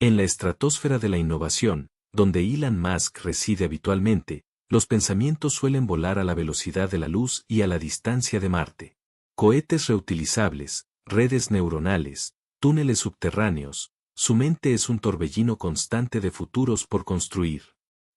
En la estratosfera de la innovación, donde Elon Musk reside habitualmente, los pensamientos suelen volar a la velocidad de la luz y a la distancia de Marte. Cohetes reutilizables, redes neuronales, túneles subterráneos, su mente es un torbellino constante de futuros por construir.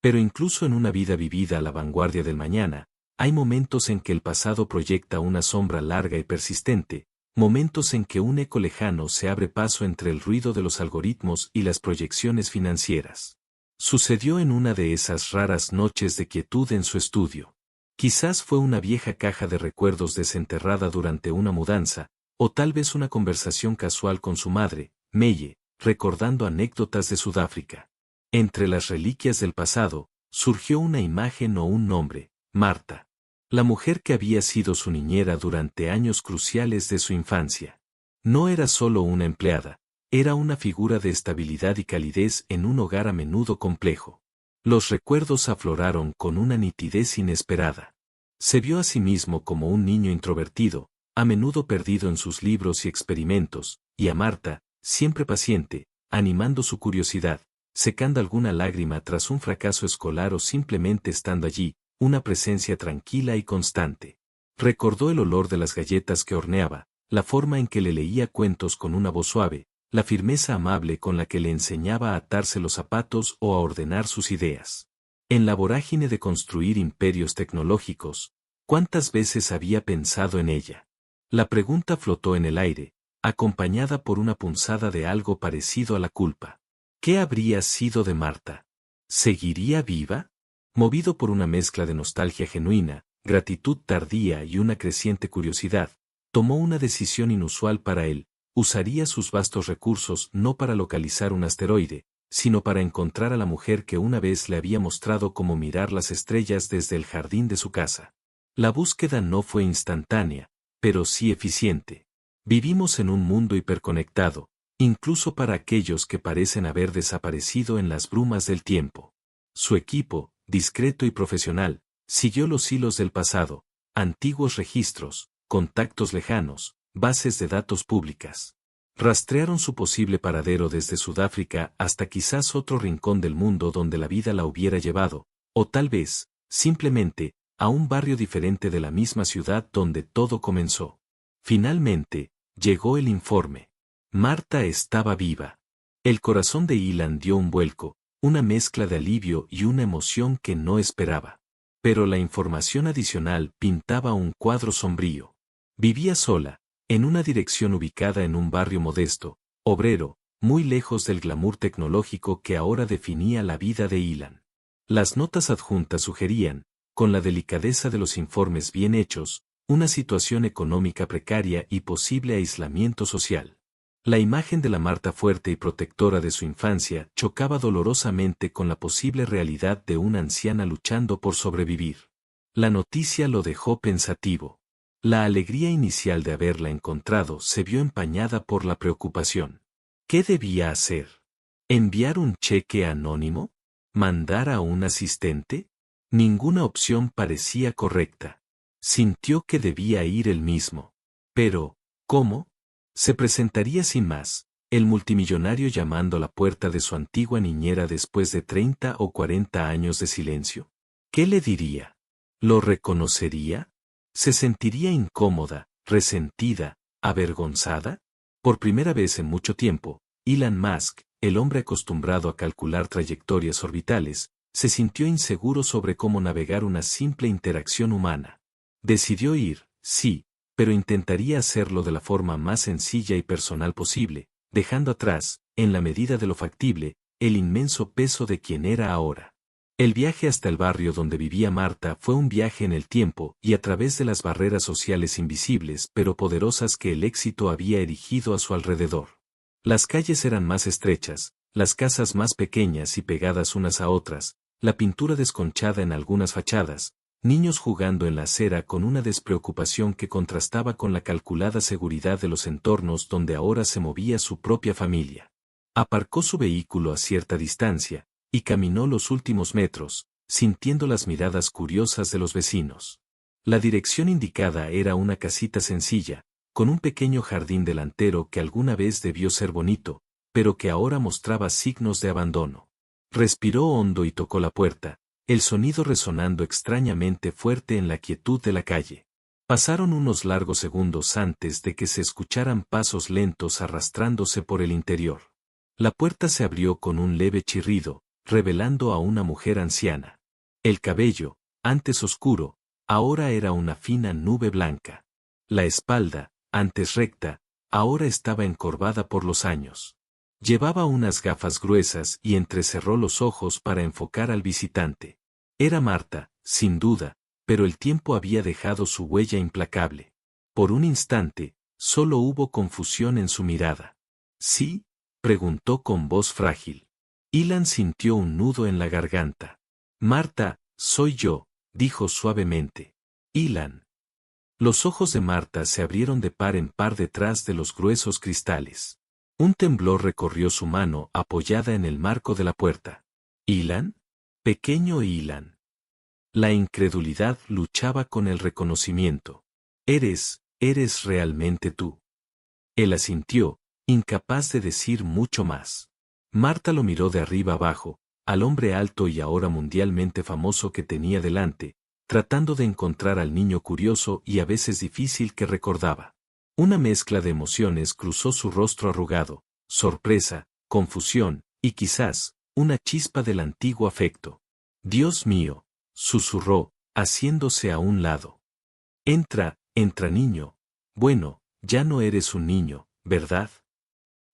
Pero incluso en una vida vivida a la vanguardia del mañana, hay momentos en que el pasado proyecta una sombra larga y persistente, momentos en que un eco lejano se abre paso entre el ruido de los algoritmos y las proyecciones financieras. Sucedió en una de esas raras noches de quietud en su estudio. Quizás fue una vieja caja de recuerdos desenterrada durante una mudanza, o tal vez una conversación casual con su madre, Meye, recordando anécdotas de Sudáfrica. Entre las reliquias del pasado, surgió una imagen o un nombre, Marta. La mujer que había sido su niñera durante años cruciales de su infancia. No era solo una empleada, era una figura de estabilidad y calidez en un hogar a menudo complejo. Los recuerdos afloraron con una nitidez inesperada. Se vio a sí mismo como un niño introvertido, a menudo perdido en sus libros y experimentos, y a Marta, siempre paciente, animando su curiosidad, secando alguna lágrima tras un fracaso escolar o simplemente estando allí, una presencia tranquila y constante. Recordó el olor de las galletas que horneaba, la forma en que le leía cuentos con una voz suave, la firmeza amable con la que le enseñaba a atarse los zapatos o a ordenar sus ideas. En la vorágine de construir imperios tecnológicos, ¿cuántas veces había pensado en ella? La pregunta flotó en el aire, acompañada por una punzada de algo parecido a la culpa. ¿Qué habría sido de Marta? ¿Seguiría viva? Movido por una mezcla de nostalgia genuina, gratitud tardía y una creciente curiosidad, tomó una decisión inusual para él. Usaría sus vastos recursos no para localizar un asteroide, sino para encontrar a la mujer que una vez le había mostrado cómo mirar las estrellas desde el jardín de su casa. La búsqueda no fue instantánea, pero sí eficiente. Vivimos en un mundo hiperconectado, incluso para aquellos que parecen haber desaparecido en las brumas del tiempo. Su equipo, discreto y profesional, siguió los hilos del pasado, antiguos registros, contactos lejanos, bases de datos públicas. Rastrearon su posible paradero desde Sudáfrica hasta quizás otro rincón del mundo donde la vida la hubiera llevado, o tal vez, simplemente, a un barrio diferente de la misma ciudad donde todo comenzó. Finalmente, llegó el informe. Marta estaba viva. El corazón de Ilan dio un vuelco, una mezcla de alivio y una emoción que no esperaba. Pero la información adicional pintaba un cuadro sombrío. Vivía sola, en una dirección ubicada en un barrio modesto, obrero, muy lejos del glamour tecnológico que ahora definía la vida de Ilan. Las notas adjuntas sugerían, con la delicadeza de los informes bien hechos, una situación económica precaria y posible aislamiento social. La imagen de la Marta fuerte y protectora de su infancia chocaba dolorosamente con la posible realidad de una anciana luchando por sobrevivir. La noticia lo dejó pensativo. La alegría inicial de haberla encontrado se vio empañada por la preocupación. ¿Qué debía hacer? ¿Enviar un cheque anónimo? ¿Mandar a un asistente? Ninguna opción parecía correcta. Sintió que debía ir él mismo. Pero, ¿cómo? Se presentaría sin más, el multimillonario llamando a la puerta de su antigua niñera después de 30 o 40 años de silencio. ¿Qué le diría? ¿Lo reconocería? ¿Se sentiría incómoda, resentida, avergonzada? Por primera vez en mucho tiempo, Elon Musk, el hombre acostumbrado a calcular trayectorias orbitales, se sintió inseguro sobre cómo navegar una simple interacción humana. Decidió ir, sí, pero intentaría hacerlo de la forma más sencilla y personal posible, dejando atrás, en la medida de lo factible, el inmenso peso de quien era ahora. El viaje hasta el barrio donde vivía Marta fue un viaje en el tiempo y a través de las barreras sociales invisibles pero poderosas que el éxito había erigido a su alrededor. Las calles eran más estrechas, las casas más pequeñas y pegadas unas a otras, la pintura desconchada en algunas fachadas, niños jugando en la acera con una despreocupación que contrastaba con la calculada seguridad de los entornos donde ahora se movía su propia familia. Aparcó su vehículo a cierta distancia, y caminó los últimos metros, sintiendo las miradas curiosas de los vecinos. La dirección indicada era una casita sencilla, con un pequeño jardín delantero que alguna vez debió ser bonito, pero que ahora mostraba signos de abandono. Respiró hondo y tocó la puerta, el sonido resonando extrañamente fuerte en la quietud de la calle. Pasaron unos largos segundos antes de que se escucharan pasos lentos arrastrándose por el interior. La puerta se abrió con un leve chirrido, revelando a una mujer anciana. El cabello, antes oscuro, ahora era una fina nube blanca. La espalda, antes recta, ahora estaba encorvada por los años. Llevaba unas gafas gruesas y entrecerró los ojos para enfocar al visitante. Era Marta, sin duda, pero el tiempo había dejado su huella implacable. Por un instante, solo hubo confusión en su mirada. ¿Sí? Preguntó con voz frágil. Ilan sintió un nudo en la garganta. Marta, soy yo, dijo suavemente. Ilan. Los ojos de Marta se abrieron de par en par detrás de los gruesos cristales. Un temblor recorrió su mano apoyada en el marco de la puerta. ¿Ilan? Pequeño Ilan. La incredulidad luchaba con el reconocimiento. Eres realmente tú. Él asintió, incapaz de decir mucho más. Marta lo miró de arriba abajo, al hombre alto y ahora mundialmente famoso que tenía delante, tratando de encontrar al niño curioso y a veces difícil que recordaba. Una mezcla de emociones cruzó su rostro arrugado, sorpresa, confusión, y quizás, una chispa del antiguo afecto. Dios mío, susurró, haciéndose a un lado. Entra niño. Bueno, ya no eres un niño, ¿verdad?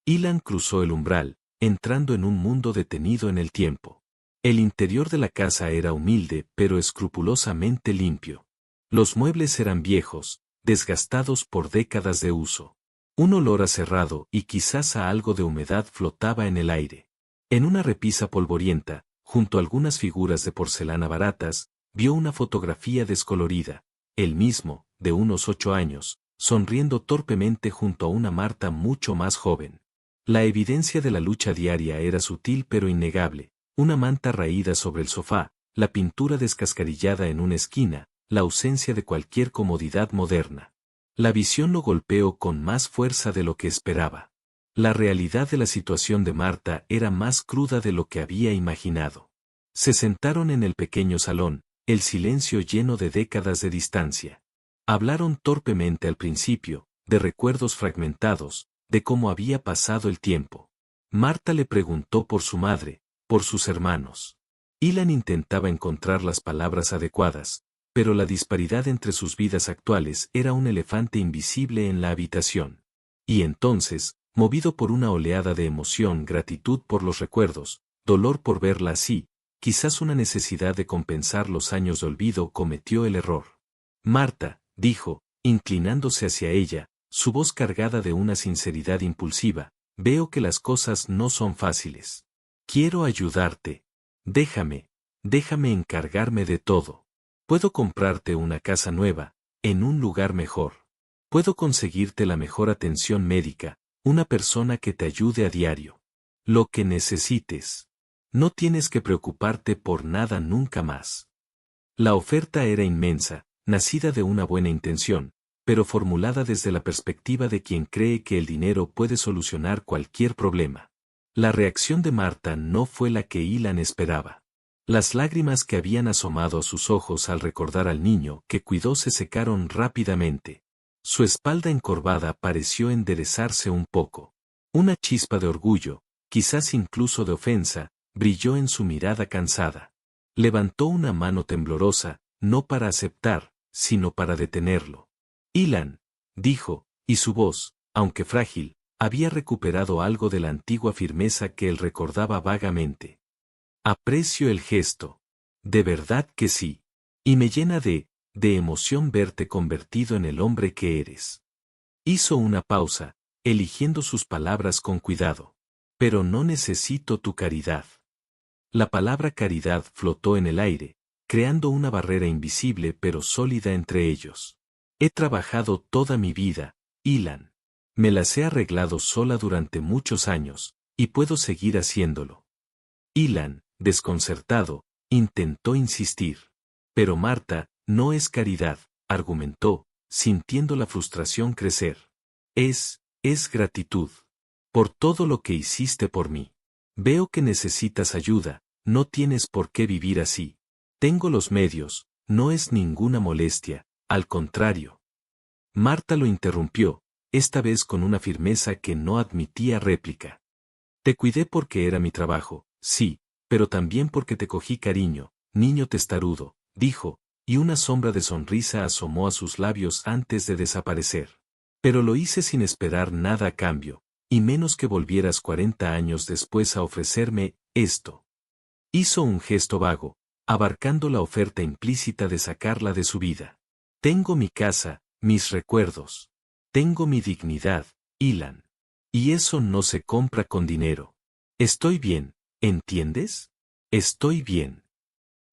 Ilan cruzó el umbral, entrando en un mundo detenido en el tiempo. El interior de la casa era humilde pero escrupulosamente limpio. Los muebles eran viejos, desgastados por décadas de uso. Un olor a cerrado y quizás a algo de humedad flotaba en el aire. En una repisa polvorienta, junto a algunas figuras de porcelana baratas, vio una fotografía descolorida, él mismo, de unos 8 años, sonriendo torpemente junto a una Marta mucho más joven. La evidencia de la lucha diaria era sutil pero innegable, una manta raída sobre el sofá, la pintura descascarillada en una esquina, la ausencia de cualquier comodidad moderna. La visión lo golpeó con más fuerza de lo que esperaba. La realidad de la situación de Marta era más cruda de lo que había imaginado. Se sentaron en el pequeño salón, el silencio lleno de décadas de distancia. Hablaron torpemente al principio, de recuerdos fragmentados, de cómo había pasado el tiempo. Marta le preguntó por su madre, por sus hermanos. Ilan intentaba encontrar las palabras adecuadas, pero la disparidad entre sus vidas actuales era un elefante invisible en la habitación. Y entonces, movido por una oleada de emoción, gratitud por los recuerdos, dolor por verla así, quizás una necesidad de compensar los años de olvido, cometió el error. Marta, dijo, inclinándose hacia ella, su voz cargada de una sinceridad impulsiva, veo que las cosas no son fáciles. Quiero ayudarte. Déjame encargarme de todo. Puedo comprarte una casa nueva, en un lugar mejor. Puedo conseguirte la mejor atención médica, una persona que te ayude a diario. Lo que necesites. No tienes que preocuparte por nada nunca más. La oferta era inmensa, nacida de una buena intención, pero formulada desde la perspectiva de quien cree que el dinero puede solucionar cualquier problema. La reacción de Marta no fue la que Ilan esperaba. Las lágrimas que habían asomado a sus ojos al recordar al niño que cuidó se secaron rápidamente. Su espalda encorvada pareció enderezarse un poco. Una chispa de orgullo, quizás incluso de ofensa, brilló en su mirada cansada. Levantó una mano temblorosa, no para aceptar, sino para detenerlo. Ilan, dijo, y su voz, aunque frágil, había recuperado algo de la antigua firmeza que él recordaba vagamente. Aprecio el gesto. De verdad que sí. Y me llena de emoción verte convertido en el hombre que eres. Hizo una pausa, eligiendo sus palabras con cuidado. Pero no necesito tu caridad. La palabra caridad flotó en el aire, creando una barrera invisible pero sólida entre ellos. He trabajado toda mi vida, Ilan. Me las he arreglado sola durante muchos años, y puedo seguir haciéndolo. Ilan, desconcertado, intentó insistir. Pero Marta, no es caridad, argumentó, sintiendo la frustración crecer. Es gratitud. por todo lo que hiciste por mí. Veo que necesitas ayuda, no tienes por qué vivir así. Tengo los medios, no es ninguna molestia, al contrario. Marta lo interrumpió, esta vez con una firmeza que no admitía réplica. Te cuidé porque era mi trabajo, sí, pero también porque te cogí cariño, niño testarudo, dijo, y una sombra de sonrisa asomó a sus labios antes de desaparecer. Pero lo hice sin esperar nada a cambio, y menos que volvieras 40 años después a ofrecerme esto. Hizo un gesto vago, abarcando la oferta implícita de sacarla de su vida. Tengo mi casa, mis recuerdos. Tengo mi dignidad, Ilan. Y eso no se compra con dinero. Estoy bien, ¿entiendes? Estoy bien.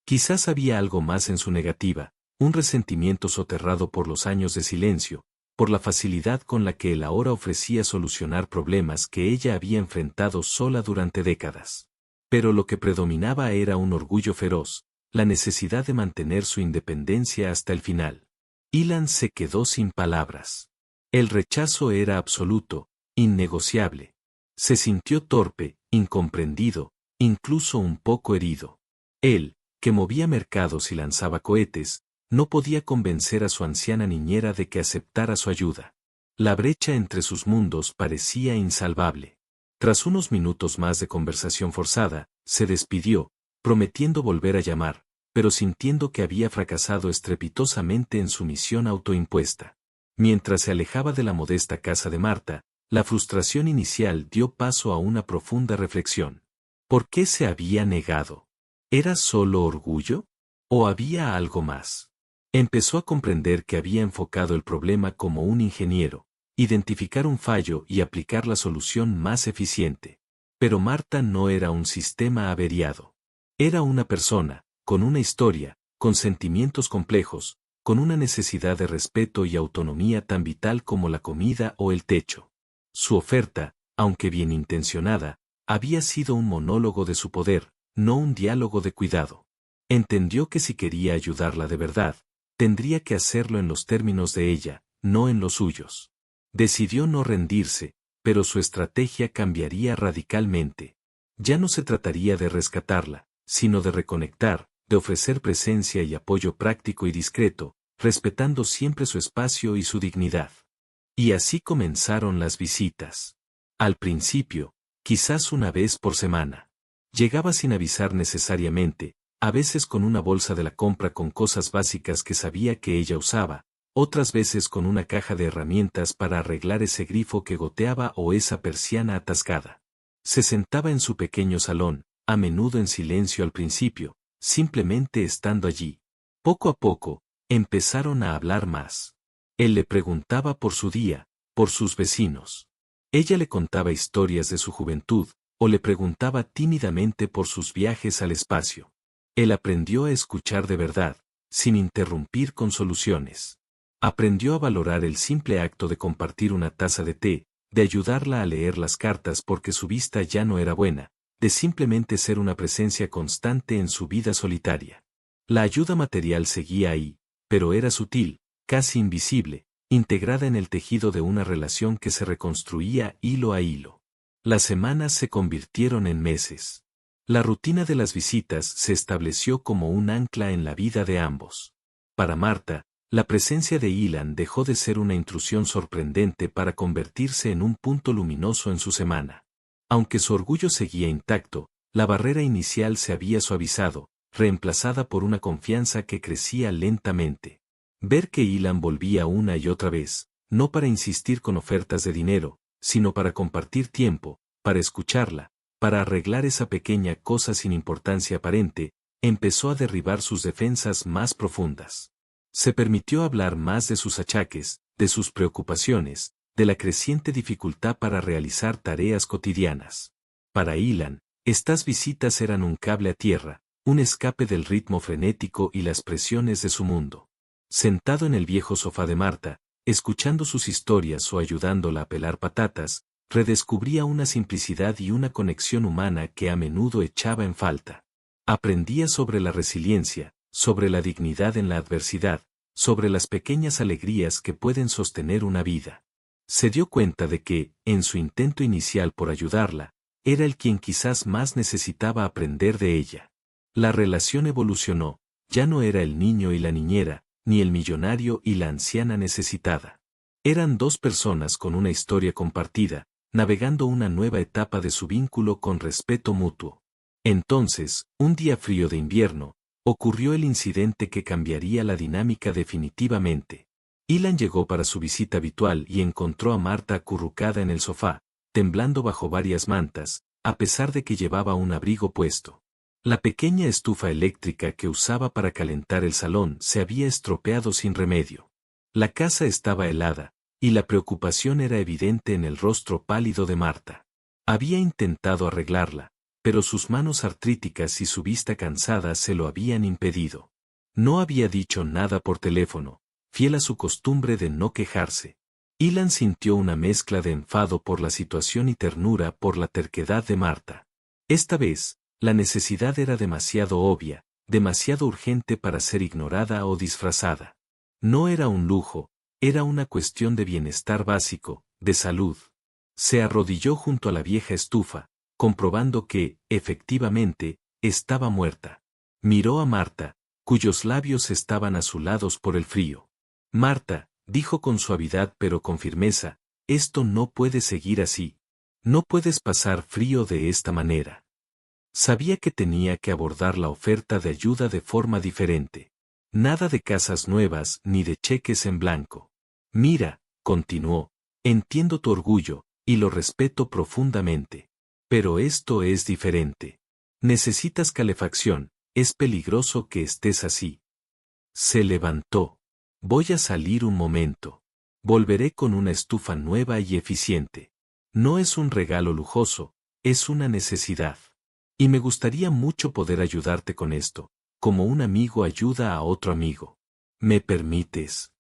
Quizás había algo más en su negativa, un resentimiento soterrado por los años de silencio, por la facilidad con la que él ahora ofrecía solucionar problemas que ella había enfrentado sola durante décadas. Pero lo que predominaba era un orgullo feroz, la necesidad de mantener su independencia hasta el final. Ilan se quedó sin palabras. El rechazo era absoluto, innegociable. Se sintió torpe, incomprendido, incluso un poco herido. Él, que movía mercados y lanzaba cohetes, no podía convencer a su anciana niñera de que aceptara su ayuda. La brecha entre sus mundos parecía insalvable. Tras unos minutos más de conversación forzada, se despidió, prometiendo volver a llamar, pero sintiendo que había fracasado estrepitosamente en su misión autoimpuesta. Mientras se alejaba de la modesta casa de Marta, la frustración inicial dio paso a una profunda reflexión. ¿Por qué se había negado? ¿Era solo orgullo? ¿O había algo más? Empezó a comprender que había enfocado el problema como un ingeniero, identificar un fallo y aplicar la solución más eficiente. Pero Marta no era un sistema averiado. Era una persona, con una historia, con sentimientos complejos, con una necesidad de respeto y autonomía tan vital como la comida o el techo. Su oferta, aunque bien intencionada, había sido un monólogo de su poder, no un diálogo de cuidado. Entendió que si quería ayudarla de verdad, tendría que hacerlo en los términos de ella, no en los suyos. Decidió no rendirse, pero su estrategia cambiaría radicalmente. Ya no se trataría de rescatarla, sino de reconectar, de ofrecer presencia y apoyo práctico y discreto, respetando siempre su espacio y su dignidad. Y así comenzaron las visitas. Al principio, quizás una vez por semana. Llegaba sin avisar necesariamente, a veces con una bolsa de la compra con cosas básicas que sabía que ella usaba, otras veces con una caja de herramientas para arreglar ese grifo que goteaba o esa persiana atascada. Se sentaba en su pequeño salón, a menudo en silencio al principio, simplemente estando allí. Poco a poco, empezaron a hablar más. Él le preguntaba por su día, por sus vecinos. Ella le contaba historias de su juventud, o le preguntaba tímidamente por sus viajes al espacio. Él aprendió a escuchar de verdad, sin interrumpir con soluciones. Aprendió a valorar el simple acto de compartir una taza de té, de ayudarla a leer las cartas porque su vista ya no era buena, de simplemente ser una presencia constante en su vida solitaria. La ayuda material seguía ahí, pero era sutil, casi invisible, integrada en el tejido de una relación que se reconstruía hilo a hilo. Las semanas se convirtieron en meses. La rutina de las visitas se estableció como un ancla en la vida de ambos. Para Marta, la presencia de Ilan dejó de ser una intrusión sorprendente para convertirse en un punto luminoso en su semana. Aunque su orgullo seguía intacto, la barrera inicial se había suavizado, reemplazada por una confianza que crecía lentamente. Ver que Ilan volvía una y otra vez, no para insistir con ofertas de dinero, sino para compartir tiempo, para escucharla, para arreglar esa pequeña cosa sin importancia aparente, empezó a derribar sus defensas más profundas. Se permitió hablar más de sus achaques, de sus preocupaciones, de la creciente dificultad para realizar tareas cotidianas. Para Ilan, estas visitas eran un cable a tierra, un escape del ritmo frenético y las presiones de su mundo. Sentado en el viejo sofá de Marta, escuchando sus historias o ayudándola a pelar patatas, redescubría una simplicidad y una conexión humana que a menudo echaba en falta. Aprendía sobre la resiliencia, sobre la dignidad en la adversidad, sobre las pequeñas alegrías que pueden sostener una vida. Se dio cuenta de que, en su intento inicial por ayudarla, era el quien quizás más necesitaba aprender de ella. La relación evolucionó, ya no era el niño y la niñera, ni el millonario y la anciana necesitada. Eran dos personas con una historia compartida, navegando una nueva etapa de su vínculo con respeto mutuo. Entonces, un día frío de invierno, ocurrió el incidente que cambiaría la dinámica definitivamente. Ilan llegó para su visita habitual y encontró a Marta acurrucada en el sofá, temblando bajo varias mantas, a pesar de que llevaba un abrigo puesto. La pequeña estufa eléctrica que usaba para calentar el salón se había estropeado sin remedio. La casa estaba helada, y la preocupación era evidente en el rostro pálido de Marta. Había intentado arreglarla, pero sus manos artríticas y su vista cansada se lo habían impedido. No había dicho nada por teléfono, fiel a su costumbre de no quejarse. Ilan sintió una mezcla de enfado por la situación y ternura por la terquedad de Marta. Esta vez, la necesidad era demasiado obvia, demasiado urgente para ser ignorada o disfrazada. No era un lujo, era una cuestión de bienestar básico, de salud. Se arrodilló junto a la vieja estufa, comprobando que, efectivamente, estaba muerta. Miró a Marta, cuyos labios estaban azulados por el frío. Marta, dijo con suavidad pero con firmeza, esto no puede seguir así. No puedes pasar frío de esta manera. Sabía que tenía que abordar la oferta de ayuda de forma diferente. Nada de casas nuevas ni de cheques en blanco. Mira, continuó, entiendo tu orgullo, y lo respeto profundamente. Pero esto es diferente. Necesitas calefacción, es peligroso que estés así. Se levantó. Voy a salir un momento. Volveré con una estufa nueva y eficiente. No es un regalo lujoso, es una necesidad. Y me gustaría mucho poder ayudarte con esto, como un amigo ayuda a otro amigo. ¿Me permites?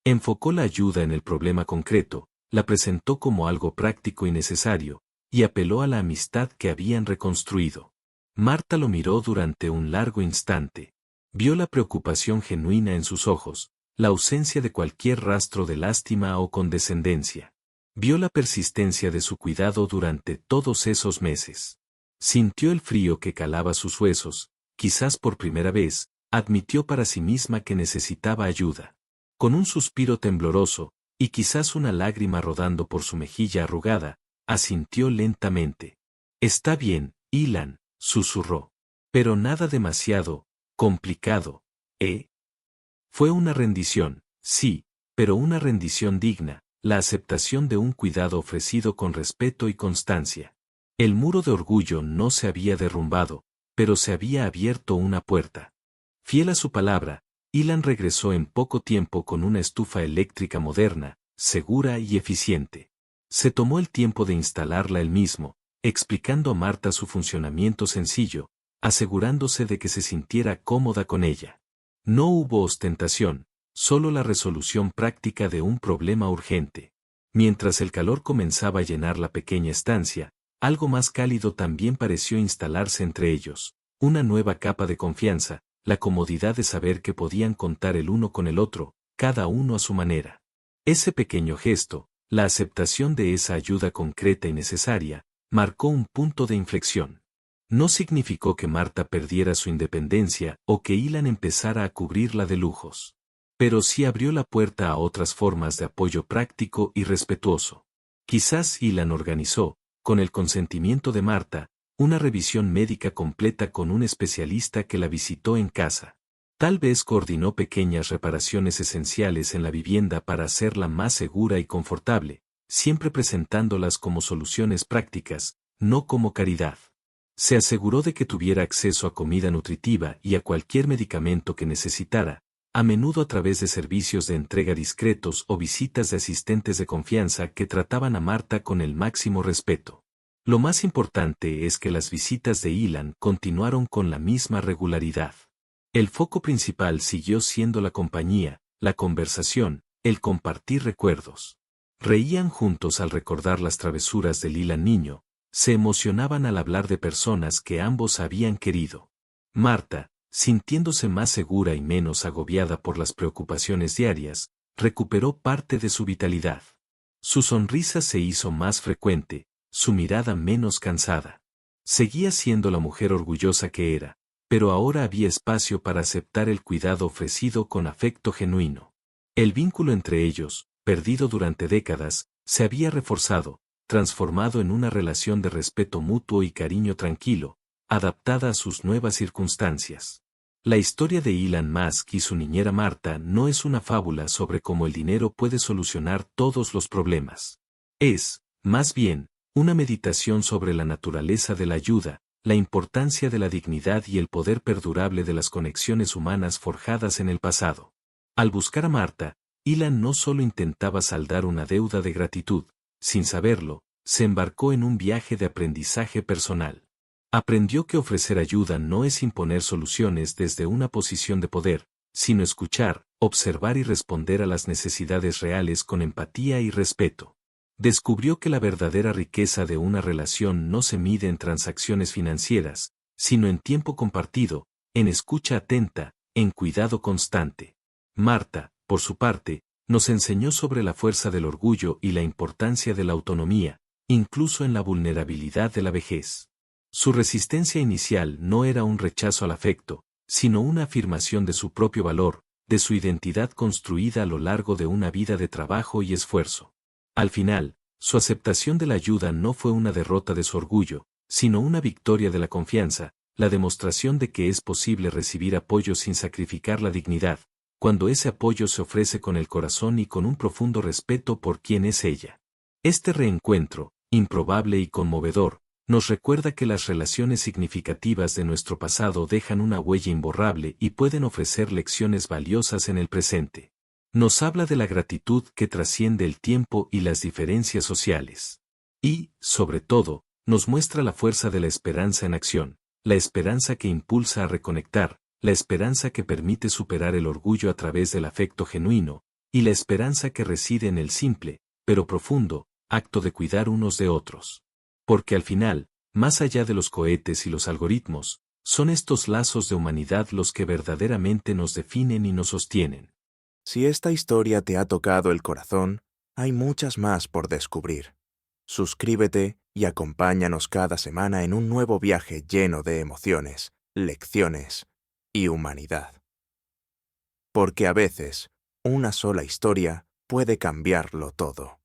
Enfocó la ayuda en el problema concreto, la presentó como algo práctico y necesario, y apeló a la amistad que habían reconstruido. Marta lo miró durante un largo instante. Vio la preocupación genuina en sus ojos, la ausencia de cualquier rastro de lástima o condescendencia. Vio la persistencia de su cuidado durante todos esos meses. Sintió el frío que calaba sus huesos, quizás por primera vez, admitió para sí misma que necesitaba ayuda. Con un suspiro tembloroso, y quizás una lágrima rodando por su mejilla arrugada, asintió lentamente. Está bien, Ilan, susurró. Pero nada demasiado complicado, ¿eh? Fue una rendición, sí, pero una rendición digna, la aceptación de un cuidado ofrecido con respeto y constancia. El muro de orgullo no se había derrumbado, pero se había abierto una puerta. Fiel a su palabra, Ilan regresó en poco tiempo con una estufa eléctrica moderna, segura y eficiente. Se tomó el tiempo de instalarla él mismo, explicando a Marta su funcionamiento sencillo, asegurándose de que se sintiera cómoda con ella. No hubo ostentación, solo la resolución práctica de un problema urgente. Mientras el calor comenzaba a llenar la pequeña estancia, algo más cálido también pareció instalarse entre ellos, una nueva capa de confianza, la comodidad de saber que podían contar el uno con el otro, cada uno a su manera. Ese pequeño gesto, la aceptación de esa ayuda concreta y necesaria, marcó un punto de inflexión. No significó que Marta perdiera su independencia o que Ilan empezara a cubrirla de lujos. Pero sí abrió la puerta a otras formas de apoyo práctico y respetuoso. Quizás Ilan organizó, con el consentimiento de Marta, una revisión médica completa con un especialista que la visitó en casa. Tal vez coordinó pequeñas reparaciones esenciales en la vivienda para hacerla más segura y confortable, siempre presentándolas como soluciones prácticas, no como caridad. Se aseguró de que tuviera acceso a comida nutritiva y a cualquier medicamento que necesitara, a menudo a través de servicios de entrega discretos o visitas de asistentes de confianza que trataban a Marta con el máximo respeto. Lo más importante es que las visitas de Ilan continuaron con la misma regularidad. El foco principal siguió siendo la compañía, la conversación, el compartir recuerdos. Reían juntos al recordar las travesuras del Ilan niño, se emocionaban al hablar de personas que ambos habían querido. Marta, sintiéndose más segura y menos agobiada por las preocupaciones diarias, recuperó parte de su vitalidad. Su sonrisa se hizo más frecuente, su mirada menos cansada. Seguía siendo la mujer orgullosa que era, pero ahora había espacio para aceptar el cuidado ofrecido con afecto genuino. El vínculo entre ellos, perdido durante décadas, se había reforzado, transformado en una relación de respeto mutuo y cariño tranquilo, adaptada a sus nuevas circunstancias. La historia de Elon Musk y su niñera Marta no es una fábula sobre cómo el dinero puede solucionar todos los problemas. Es, más bien, una meditación sobre la naturaleza de la ayuda, la importancia de la dignidad y el poder perdurable de las conexiones humanas forjadas en el pasado. Al buscar a Marta, Elon no solo intentaba saldar una deuda de gratitud, sin saberlo, se embarcó en un viaje de aprendizaje personal. Aprendió que ofrecer ayuda no es imponer soluciones desde una posición de poder, sino escuchar, observar y responder a las necesidades reales con empatía y respeto. Descubrió que la verdadera riqueza de una relación no se mide en transacciones financieras, sino en tiempo compartido, en escucha atenta, en cuidado constante. Marta, por su parte, nos enseñó sobre la fuerza del orgullo y la importancia de la autonomía, incluso en la vulnerabilidad de la vejez. Su resistencia inicial no era un rechazo al afecto, sino una afirmación de su propio valor, de su identidad construida a lo largo de una vida de trabajo y esfuerzo. Al final, su aceptación de la ayuda no fue una derrota de su orgullo, sino una victoria de la confianza, la demostración de que es posible recibir apoyo sin sacrificar la dignidad, cuando ese apoyo se ofrece con el corazón y con un profundo respeto por quien es ella. Este reencuentro, improbable y conmovedor, nos recuerda que las relaciones significativas de nuestro pasado dejan una huella imborrable y pueden ofrecer lecciones valiosas en el presente. Nos habla de la gratitud que trasciende el tiempo y las diferencias sociales. Y, sobre todo, nos muestra la fuerza de la esperanza en acción, la esperanza que impulsa a reconectar, la esperanza que permite superar el orgullo a través del afecto genuino, y la esperanza que reside en el simple, pero profundo, acto de cuidar unos de otros. Porque al final, más allá de los cohetes y los algoritmos, son estos lazos de humanidad los que verdaderamente nos definen y nos sostienen. Si esta historia te ha tocado el corazón, hay muchas más por descubrir. Suscríbete y acompáñanos cada semana en un nuevo viaje lleno de emociones, lecciones y humanidad. Porque a veces, una sola historia puede cambiarlo todo.